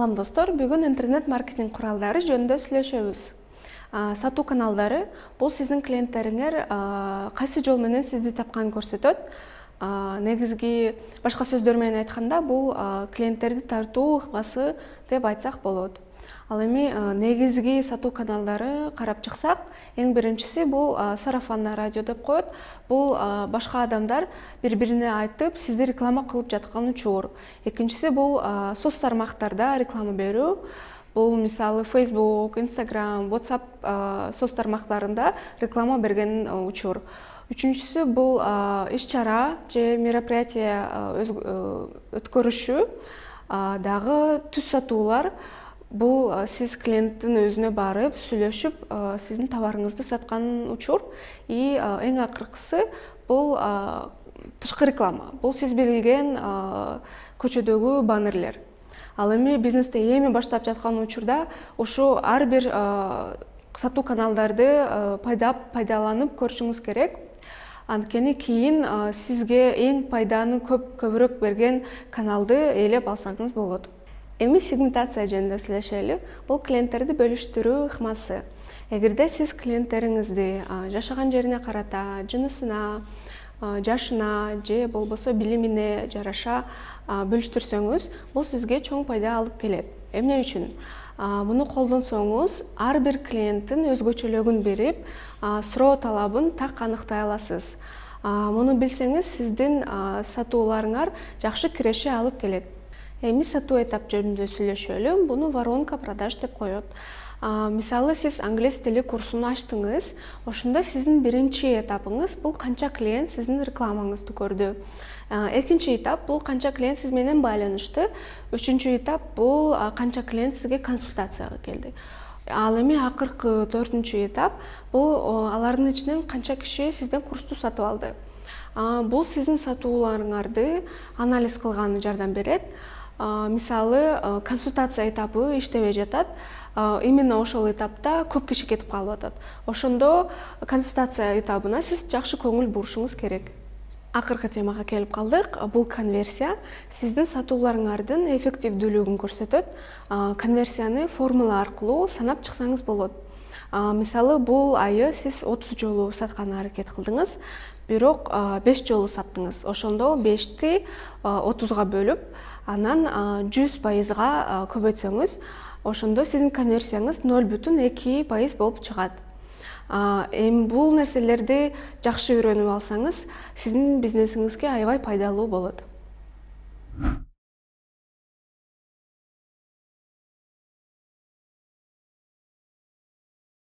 Салам достор, бүгүн интернет маркетинг куралдары жөнүндө сүйлөшөбүз. Сатуу каналдары бул сиздин клиенттериңер кайсы жол менен сизди тапканын көрсөтөт. Негизги башка сөздөр менен айтканда бул клиенттерди тартуу ыкмасы деп айтсак болот. Ал эми негизги сатуу каналдары карап чыксак, эң биринчиси бул сарафанный радио деп коет. Бул башка адамдар бири-бирине айтып, сизди реклама кылып жаткан учур. Экинчиси бул соц тармактарда реклама берүү. Бул мисалы Facebook, Instagram, WhatsApp соц тармактарында реклама берген учур. Үчүнчүсү бул иш-чара же мероприятие өткөрүшү, дагы түз сатуулар. Бул сиз клиенттин өзүнө барып, сүйлөшүп, сиздин товарыңызды саткан учур. И эң акыркысы бул тышкы реклама. Бул сиз белгилеген көчөдөгү баннерлер. Ал эми бизнесте эми баштап жаткан учурда ушу ар бир сатуу каналдарды пайдаланып көрүшүңүз керек. Анткени кийин сизге эң пайданы көбүрөөк берген каналды ээлеп алсаңыз болот. Эми сегментация жөнүндө сүйлөшөлү. Бул клиенттерди бөлүштүрүү ыкмасы. Эгерде сиз клиенттериңизди жашаган жерине карата, жынысына, жашына же болбосо билимине жараша бөлүштүрсөңүз, бул сизге чоң пайда алып келет. Эмне үчүн? Муну колдонсоңуз, ар бир клиенттин өзгөчөлүгүн берип, суроо талабын так аныктай аласыз. Муну билсеңиз, сиздин сатууларыңар жакшы киреше алып келет. Эми сатуу этап жөнүндө сүйлөшөлү. Буну воронка продаж деп коет. Мисалы сиз англис тили курсун ачтыңыз, ошондо сиздин биринчи этабыңыз бул канча клиент сиздин рекламаңызды көрдү. Экинчи этап бул канча клиент сиз менен байланышты. Үчүнчү этап бул канча клиент сизге консультацияга келди. Ал эми акыркы төртүнчү этап бул алардын ичинен канча киши сизден курсту сатып алды. Бул сиздин сатууларыңарды анализ кылганы жардам берет. Мисалы консультация этабы иштебей жатат. Именно ошол этапта көп киши кетип калып атат. Ошондо консультация этабына сиз жакшы көңүл бурушуңуз керек. Акыркы темага келип калдык. Бул конверсия сиздин сатууларыңардын эффективдүүлүгүн көрсөтөт. Конверсияны формула аркылуу санап чыксаңыз болот. Мисалы бул айы сиз 30 жолу сатканга аракет кылдыңыз, бирок 5 жолу саттыңыз. Ошондо 5ти 30га бөлүп, анан 100%га көбөйтсөңүз, ошондо сиздин конверсияңыз 0,2% болуп чыгат. Эми бул нерселерди жакшы үйрөнүп алсаңыз, сиздин бизнесиңизге аябай пайдалуу болот.